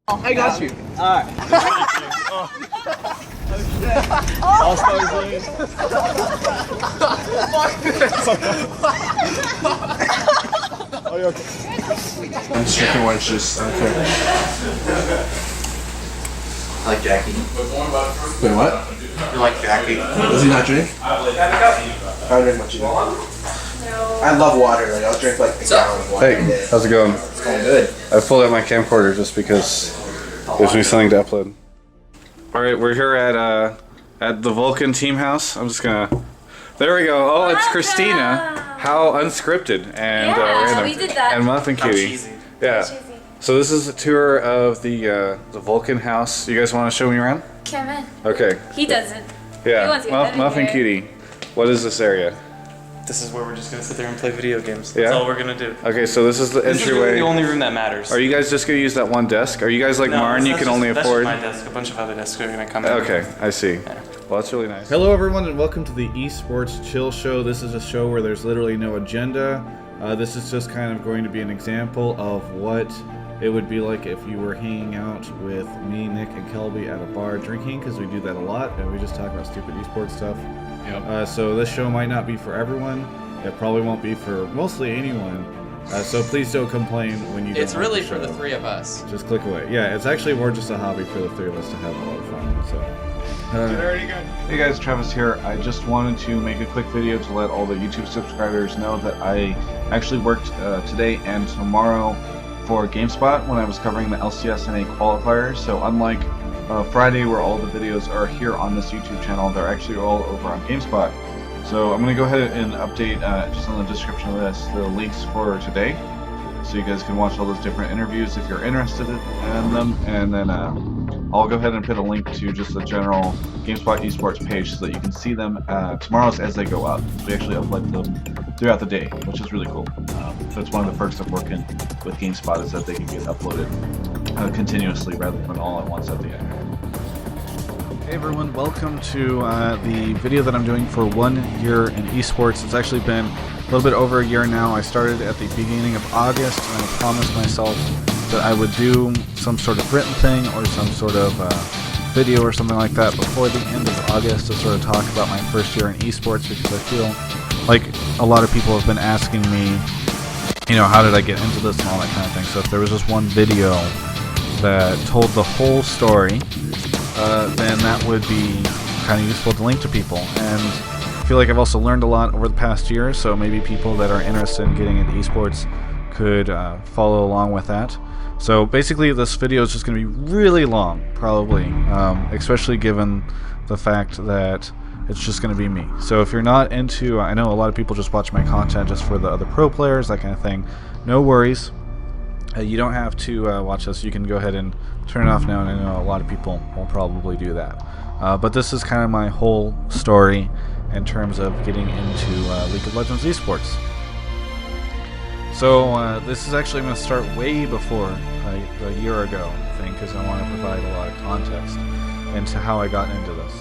I got you. Alright. All stars lose. Oh, you're okay. And chicken white's just unfair. I like Jackie. Wait, what? You like Jackie? Does he not drink? I don't drink much either. I love water. Like I'll drink like a gallon of water. Hey, how's it going? It's going good. I pulled out my camcorder just because gives me something to upload. All right, we're here at the Vulcan Team House. I'm just gonna. There we go. Oh, it's Christina. How unscripted and random. We did that. And Muffin Cutie. Yeah. So this is a tour of the Vulcan house. You guys want to show me around? Come in. Okay. He doesn't. Yeah. He wants to get Muffin here. Cutie. What is this area? This is where we're just gonna sit there and play video games. Yeah? That's all we're gonna do. Okay, so this is the This is entryway. really the only room that matters. Are you guys just gonna use that one desk? Are you guys like Marn? You that's can only that's afford. Just my desk. A bunch of other desks are gonna come in. Okay, I see. Well, that's really nice. Hello everyone and welcome to the Esports Chill Show. This is a show where there's literally no agenda. This is just kind of going to be an example of what it would be like if you were hanging out with me, Nick, and Kelby at a bar drinking, because we do that a lot and we just talk about stupid esports stuff. Yep. So this show might not be for everyone. It probably won't be for mostly anyone. So please don't complain when you don't It's like really the for show. the three of us. Just click away. Yeah, it's actually more just a hobby for the three of us to have a lot of fun. So. Hey guys, Travis here. I just wanted to make a quick video to let all the YouTube subscribers know that I actually worked today and tomorrow for GameSpot when I was covering the LCS and A qualifiers. So unlike Friday where all the videos are here on this YouTube channel, they're actually all over on GameSpot. So I'm going to go ahead and update just on the description of this the links for today, so you guys can watch all those different interviews if you're interested in them, and then I'll go ahead and put a link to just the general GameSpot esports page so that you can see them tomorrow's as they go up. We actually upload them throughout the day, which is really cool. That's one of the perks of working with GameSpot, is that they can get uploaded continuously rather than all at once at the end. Hey everyone, welcome to the video that I'm doing for 1 year in esports. It's actually been a little bit over a year now. I started at the beginning of August and I promised myself that I would do some sort of written thing or some sort of video or something like that before the end of August to sort of talk about my first year in esports, because I feel like a lot of people have been asking me, you know, how did I get into this and all that kind of thing. So if there was just one video that told the whole story, then that would be kind of useful to link to people. And I feel like I've also learned a lot over the past year, so maybe people that are interested in getting into esports could follow along with that. So basically this video is just going to be really long, probably, especially given the fact that it's just going to be me. So if you're not into, I know a lot of people just watch my content just for the other pro players, that kind of thing, no worries. You don't have to watch this. You can go ahead and turn it off now, and I know a lot of people will probably do that. But this is kind of my whole story in terms of getting into League of Legends esports. So this is actually going to start way before a year ago thing, because I want to provide a lot of context into how I got into this.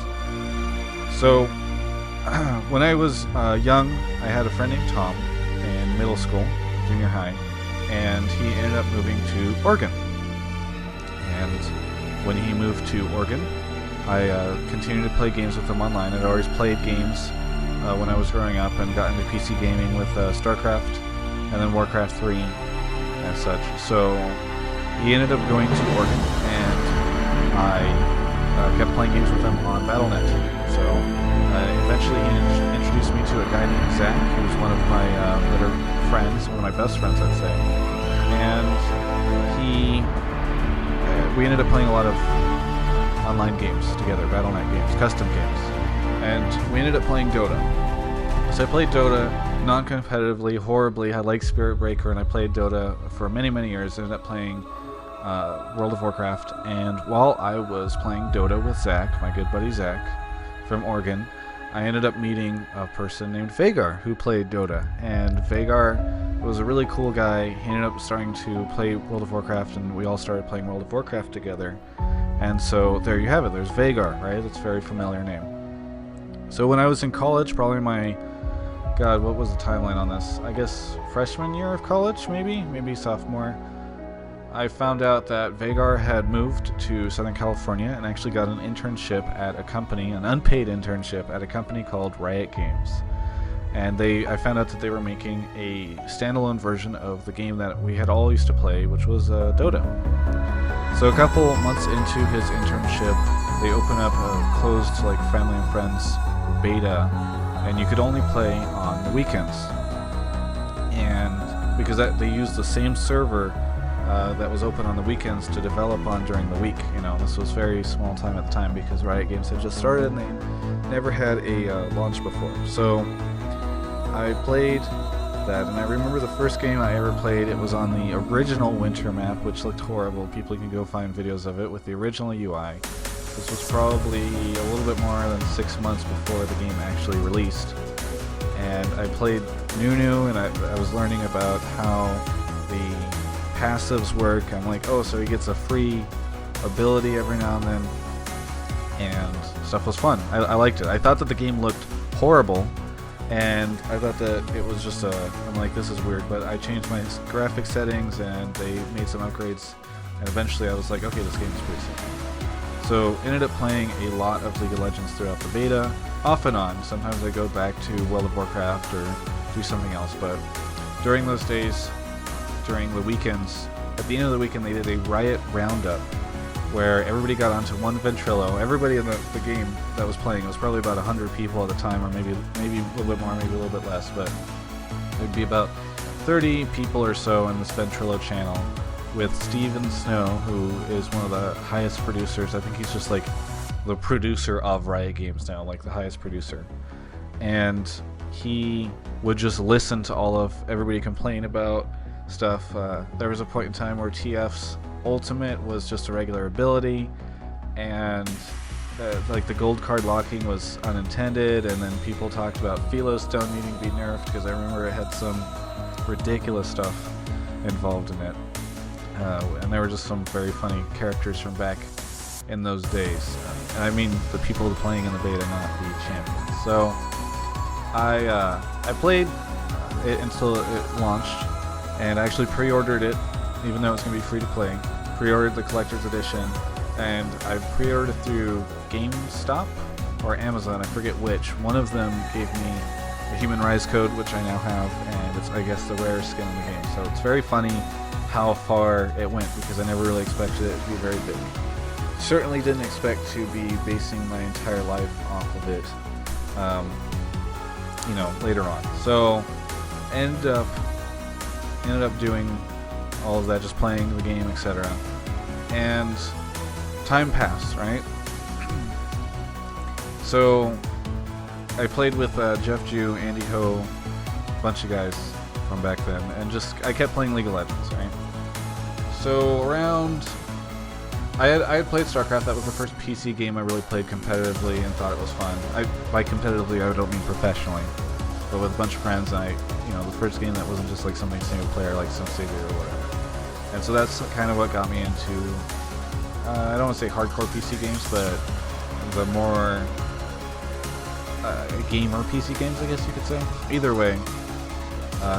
So when I was young, I had a friend named Tom in middle school, junior high, and he ended up moving to Oregon. And when he moved to Oregon, I continued to play games with him online. I'd always played games when I was growing up and got into PC gaming with StarCraft and then Warcraft 3 and such. So he ended up going to Oregon, and I kept playing games with him on Battle.net. So eventually he introduced me to a guy named Zach, who's one of my better friends, one of my best friends, I'd say. And we ended up playing a lot of online games together, Battle.net games, custom games, and we ended up playing Dota. So I played Dota non-competitively, horribly. I liked Spirit Breaker, and I played Dota for many, many years. I ended up playing World of Warcraft, and while I was playing Dota with Zach, my good buddy Zach from Oregon, I ended up meeting a person named Vagar who played Dota, and Vagar was a really cool guy. He ended up starting to play World of Warcraft, and we all started playing World of Warcraft together. And so there you have it. There's Vagar, right? That's a very familiar name. So when I was in college, probably my, God, what was the timeline on this? I guess freshman year of college, maybe sophomore. I found out that Vagar had moved to Southern California and actually got an internship at a company, an unpaid internship at a company called Riot Games. And I found out that they were making a standalone version of the game that we had all used to play, which was Dota. So a couple months into his internship, they open up a closed, like, family and friends beta, and you could only play on the weekends. And because they used the same server that was open on the weekends to develop on during the week. You know, this was very small time at the time because Riot Games had just started and they never had a launch before. So I played that, and I remember the first game I ever played, it was on the original winter map, which looked horrible. People can go find videos of it with the original UI. This was probably a little bit more than 6 months before the game actually released. And I played Nunu, and I was learning about how the passives work. I'm like, oh, so he gets a free ability every now and then, and stuff was fun. I liked it. I thought that the game looked horrible, and I thought that it was just I'm like, this is weird, but I changed my graphic settings and they made some upgrades, and eventually I was like, okay, this game is pretty simple. So ended up playing a lot of League of Legends throughout the beta, off and on. Sometimes I go back to World of Warcraft or do something else, but during those days, during the weekends, at the end of the weekend they did a Riot Roundup where everybody got onto one Ventrilo. Everybody in the game that was playing, it was probably about 100 people at the time, or maybe a little bit more, maybe a little bit less, but there'd be about 30 people or so in this Ventrilo channel with Steven Snow, who is one of the highest producers. I think he's just like the producer of Riot Games now, like the highest producer. And he would just listen to all of everybody complain about stuff. There was a point in time where TF's ultimate was just a regular ability, and like the gold card locking was unintended, and then people talked about Philo Stone needing to be nerfed because I remember it had some ridiculous stuff involved in it, and there were just some very funny characters from back in those days, and I mean the people playing in the beta, not the champions. So I played it until it launched, and I actually pre-ordered it, even though it's going to be free to play. Pre-ordered the collector's edition, and I pre-ordered it through GameStop or Amazon, I forget which. One of them gave me a Human Rise code, which I now have, and it's, I guess, the rarest skin in the game. So it's very funny how far it went, because I never really expected it to be very big. Certainly didn't expect to be basing my entire life off of it, you know, later on. So ended up doing all of that, just playing the game, etc. And time passed, right? So I played with Jeff Jew, Andy Ho, a bunch of guys from back then, and I kept playing League of Legends, right? So around, I had played StarCraft. That was the first PC game I really played competitively and thought it was fun. By competitively, I don't mean professionally, but with a bunch of friends. And the first game that wasn't just like something single player, like SimCity or whatever. And so that's kind of what got me into, I don't want to say hardcore PC games, but the more gamer PC games, I guess you could say. Either way.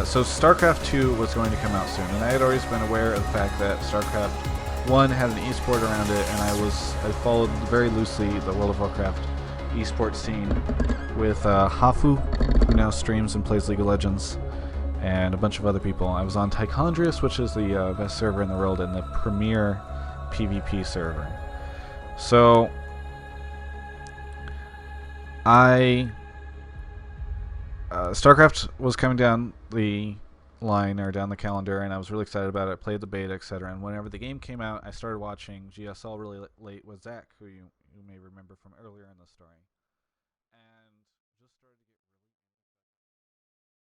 So StarCraft 2 was going to come out soon, and I had always been aware of the fact that StarCraft 1 had an esport around it, and I followed very loosely the World of Warcraft esports scene with Hafu, who now streams and plays League of Legends, and a bunch of other people. I was on Tychondrius, which is the best server in the world and the premier PvP server. So StarCraft was coming down the line, or down the calendar, and I was really excited about it. I played the beta, etc. And whenever the game came out, I started watching GSL really late with Zach, who you may remember from earlier in the story. And just started to get